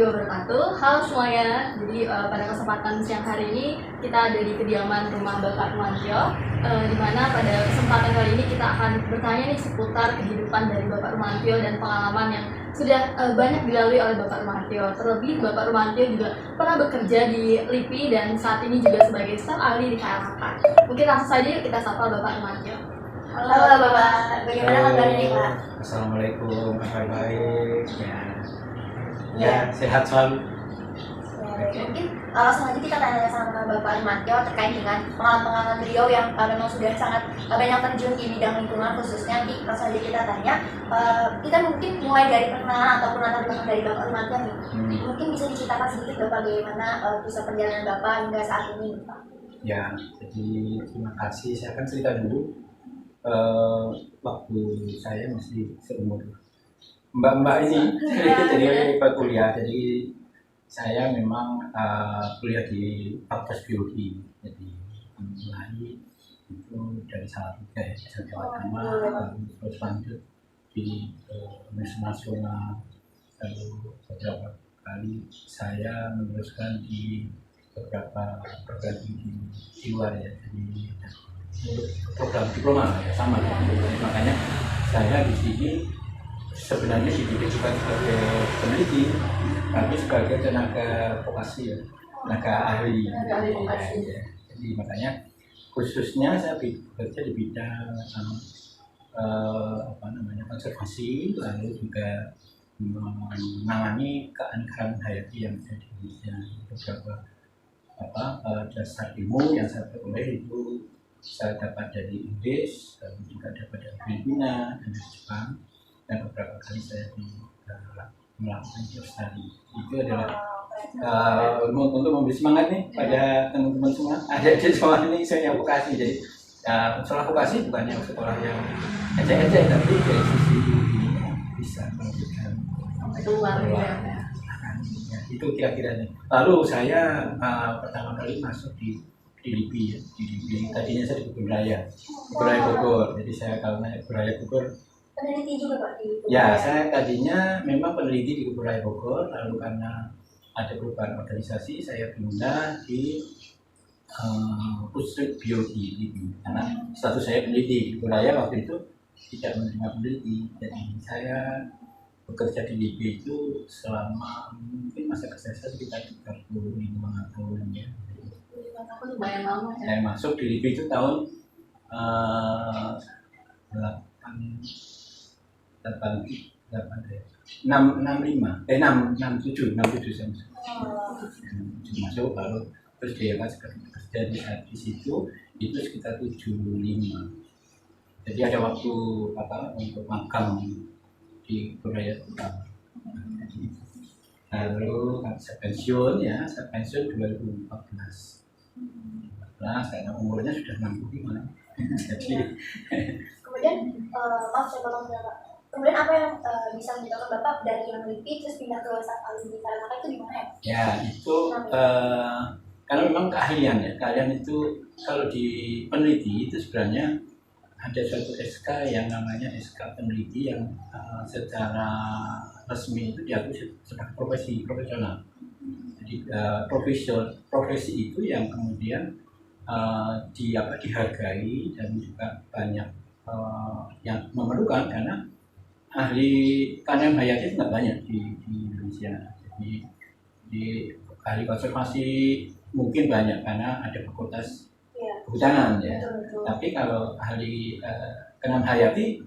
wabarakatuh. Halo semuanya. Jadi pada kesempatan siang hari ini kita ada di kediaman rumah Bapak Rumantyo, di mana pada kesempatan kali ini kita akan bertanya nih seputar kehidupan dari Bapak Rumantyo dan pengalaman yang sudah banyak dilalui oleh Bapak Rumantyo. Terlebih Bapak Rumantyo juga pernah bekerja di LIPI dan saat ini juga sebagai staf ahli di KLHK. Mungkin langsung saja yuk kita sapa Bapak Rumantyo. Halo Bapak, bagaimana kabarnya Pak? Assalamualaikum, kabar baik ya sehat selalu. Mungkin langsung aja kita tanya sama Bapak Rumantyo terkait dengan pengalaman beliau yang memang sudah sangat banyak terjun di bidang lingkungan khususnya. Langsung aja kita tanya, kita mungkin mulai dari perkenalan ataupun latar belakang dari Bapak Rumantyo nih. Mungkin bisa diceritakan sedikit Bapak bagaimana kisah perjalanan Bapak hingga saat ini Pak? Ya, jadi terima kasih. Saya akan cerita dulu waktu saya masih seumur mbak-mbak ini jadi kuliah. Jadi saya memang kuliah di Fakultas Biologi. Jadi mulai itu dari Salatiga ya, Jawa Tengah, lalu terus lanjut di Universitas Nasional, lalu beberapa kali saya meneruskan di beberapa program di luar ya, jadi program diploma ya sama. Jadi makanya saya di sini sebenarnya dididik bukan sebagai peneliti, tapi sebagai tenaga vokasi ya, tenaga ahli. Ya. Jadi makanya khususnya saya bekerja di bidang konservasi, lalu juga menangani keanekaragaman hayati yang ada di Indonesia. Beberapa dasar ilmu yang saya peroleh itu saya dapat dari Inggris, lalu juga dapat dari Filipina dan dari Jepang, dan beberapa kali saya melakukan studi. Itu adalah untuk memberi semangat nih pada teman-teman semua. Ada di semua ini saya vokasi. Jadi sekolah vokasi bukannya sekolah yang ejek-ejek, tapi dari sisi ini bisa memberikan peluang. Ya, itu kira-kira nih. Lalu saya pertama kali masuk di LIPI ya. Di LIPI tadinya saya di Kebun Raya Bogor. Jadi saya kalau naik Kebun Raya Bogor. Peneliti juga Pak di Kebun Ya, Raya. saya tadinya memang peneliti di Kebun Raya Bogor. Lalu karena ada perubahan organisasi, saya pindah di Pusat Biologi LIPI. Karena status saya peneliti di Kebun Raya waktu itu tidak menerima peneliti. Jadi saya bekerja di LIPI itu selama mungkin masa kerja saya sekitar 35 tahun ya. Lumayan lama ya. Saya masuk di LIPI itu tahun 67 saya masuk, lalu terus dia kerja di situ itu sekitar 75. Jadi ada waktu untuk magang di Korea Utara. Lalu saya pensiun 2014 karena umurnya sudah 65. Jadi kemudian maaf saya potong Bapak. Kemudian apa yang bisa menjadikan Bapak dari yang LIPI terus pindah ke staf ahli di KLHK itu di mana ya? Ya itu karena memang keahlian ya. Keahlian itu kalau di peneliti itu sebenarnya ada suatu SK yang namanya SK peneliti yang secara resmi itu diakui sebagai profesional. Jadi profesi itu yang kemudian dihargai dan juga banyak yang memerlukan, karena ahli keanekaragaman hayati itu nggak banyak di Indonesia. Jadi di ahli konservasi mungkin banyak karena ada fakultas kehutanan ya. Betul. Tapi kalau ahli keanekaragaman hayati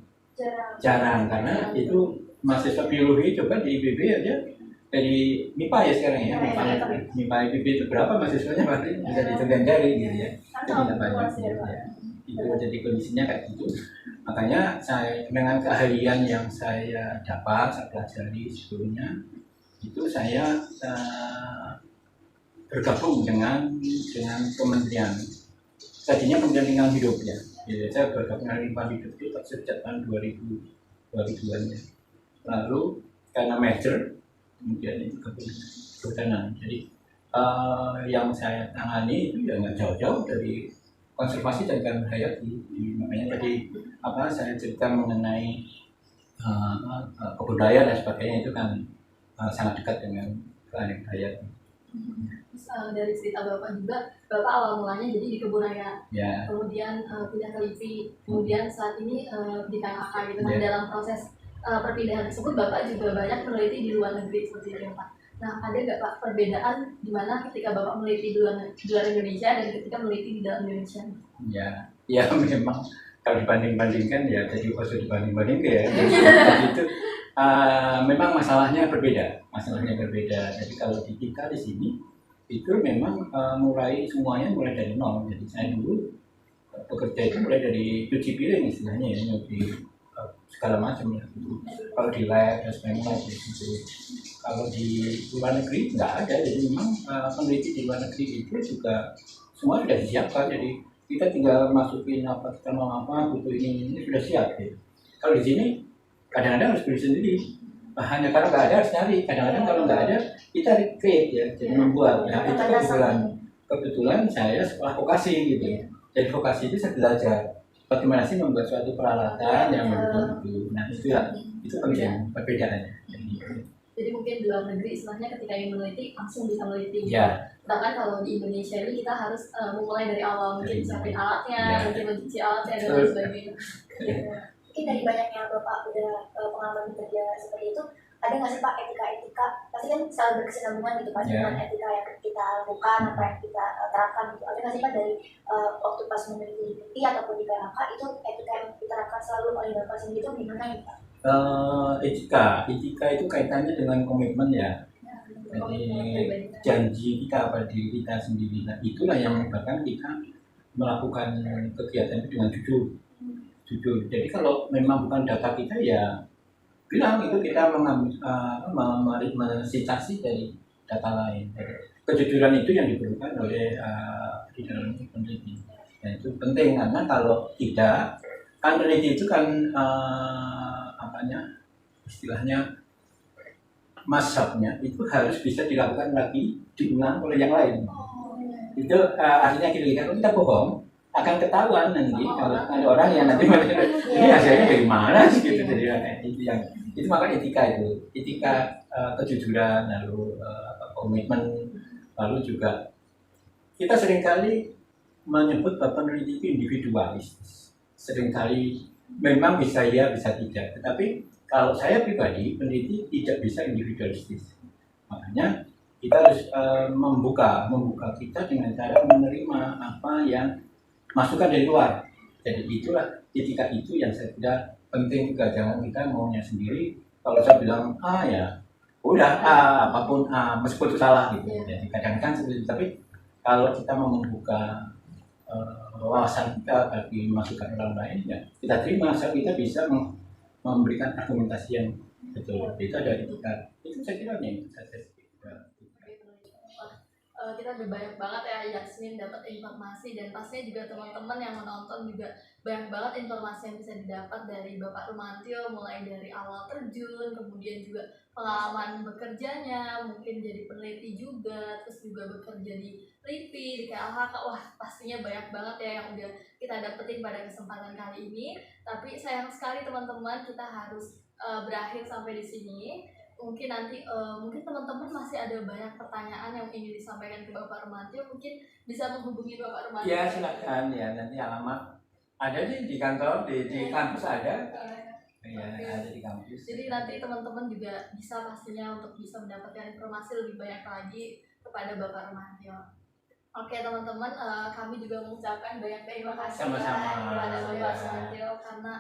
jarang, karena itu mahasiswa biologi coba di IPB aja dari MIPA ya sekarang ya. MIPA IPB itu berapa mahasiswanya berarti bisa dihitung jari gitu ya. Itu tidak banyak ya. Itu jadi kondisinya kayak gitu. Makanya saya dengan keahlian yang saya dapat, saya pelajari sebelumnya, itu saya bergabung dengan kementerian. Tadinya Kementerian Lingkungan Hidup ya. Jadi saya bergabung dengan lingkungan hidup itu sejak tahun 2002 ya. Lalu karena merger, kemudian itu kehutanan. Jadi yang saya tangani itu ya nggak jauh-jauh dari konservasi dan keanekaragaman hayati. Makanya tadi saya cerita mengenai kebudayaan dan sebagainya itu kan sangat dekat dengan keanekaragaman hayat. Terus, dari cerita Bapak juga, Bapak awal mulanya jadi di kebun raya, Ya, kemudian pindah ke LIPI, kemudian saat ini di KLHK gitu. Nah, Ya. dalam proses perpindahan tersebut Bapak juga banyak meneliti di luar negeri seperti itu ya Pak. Nah, ada nggak Pak perbedaan di mana ketika Bapak meneliti di luar Indonesia dan ketika meneliti di dalam Indonesia? ya memang kalau dibanding-bandingkan ya jadi usah dibanding-bandingkan ya. Jadi itu memang masalahnya berbeda. Jadi kalau di kita di sini itu memang semuanya mulai dari nol. Jadi saya dulu bekerja itu mulai dari cuci piring istilahnya ya, nyuci segala macam ya. Kalau di lab dan sebagainya gitu. Kalau di luar negeri nggak ada, jadi memang peneliti di luar negeri itu juga semua sudah disiapkan. Jadi kita tinggal masukin apa kita mau apa, butuh ini sudah siap. Gitu. Kalau di sini kadang-kadang harus beli sendiri, hanya karena nggak ada harus nyari. Kadang-kadang kalau nggak ada kita create ya, jadi membuat. Ya itu kebetulan saya sekolah vokasi gitu. Jadi vokasi itu saya belajar bagaimana sih membuat suatu peralatan yang betul-betul. Nah itu penting perbedaannya. Jadi mungkin di luar negeri istilahnya ketika ingin meneliti langsung bisa meneliti. Ya. Sedangkan kalau di Indonesia ini kita harus memulai dari awal, mungkin siapin alatnya, Ya. mungkin mencuci alatnya dan lain sebagainya. Mungkin dari banyaknya Bapak udah pengalaman bekerja seperti itu, ada nggak sih Pak etika pasti kan selalu berkesinambungan gitu Pak, dengan etika yang kita lakukan, apa yang kita terapkan gitu. Ada nggak sih Pak dari waktu pas meneliti ataupun di KLHK itu etika yang diterapkan selalu oleh Bapak sendiri itu gimana ya Pak? Etika itu kaitannya dengan komitmen ya. Jadi janji kita pada diri kita sendiri. Nah itulah yang menyebabkan kita melakukan kegiatan itu dengan jujur. Jadi kalau memang bukan data kita ya bilang itu kita mensitasi dari data lain. Jadi, kejujuran itu yang diperlukan oleh di dalam peneliti. Dan itu penting karena kalau tidak kan peneliti itu kan istilahnya mazhabnya itu harus bisa dilakukan lagi diulang oleh yang lain. Itu artinya kalau kita bohong akan ketahuan nanti kalau ada orang yang nanti ini hasilnya dari mana sih gitu. Jadi itu maka etika kejujuran, lalu komitmen, lalu juga kita seringkali menyebut bahwa peneliti itu individualis. Seringkali memang bisa ya bisa tidak, tetapi kalau saya pribadi peneliti tidak bisa individualistis. Makanya kita harus membuka kita dengan cara menerima apa yang masukan dari luar. Jadi itulah etika itu yang saya kira penting juga, jangan kita maunya sendiri. Kalau saya bilang ya udah apapun meskipun itu salah gitu. Jadi kadang-kadang seperti itu. Tapi kalau kita mau membuka wawasan kita bagi masukan orang lain ya kita terima, asal kita bisa memberikan argumentasi yang betul. Itu ada etika. Itu saya kira nih kita udah banyak banget ya Yasmin dapat informasi, dan pastinya juga teman-teman yang menonton juga banyak banget informasi yang bisa didapat dari Bapak Rumantio, mulai dari awal terjun, kemudian juga pengalaman bekerjanya, mungkin jadi peneliti juga, terus juga bekerja di LIPI, di KLHK. Wah pastinya banyak banget ya yang udah kita dapetin pada kesempatan kali ini. Tapi sayang sekali teman-teman, kita harus berakhir sampai di sini. Mungkin nanti mungkin teman-teman masih ada banyak pertanyaan yang ingin disampaikan ke Bapak Rumantio, mungkin bisa menghubungi Bapak Rumantio. Ya silakan ya, nanti alamat ada di kantor di kampus ada. Ya, ada di kampus. Jadi nanti teman-teman juga bisa pastinya untuk bisa mendapatkan informasi lebih banyak lagi kepada Bapak Rumantio. Oke teman-teman, kami juga mengucapkan banyak terima kasih kepada Bapak Rumantio karena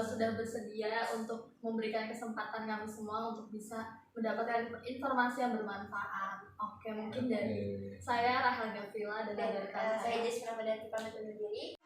sudah bersedia untuk memberikan kesempatan kami semua untuk bisa mendapatkan informasi yang bermanfaat. Oke, mungkin dari saya Rahel Gavila dan dari saya Jessica Ramadhani pamit undur diri.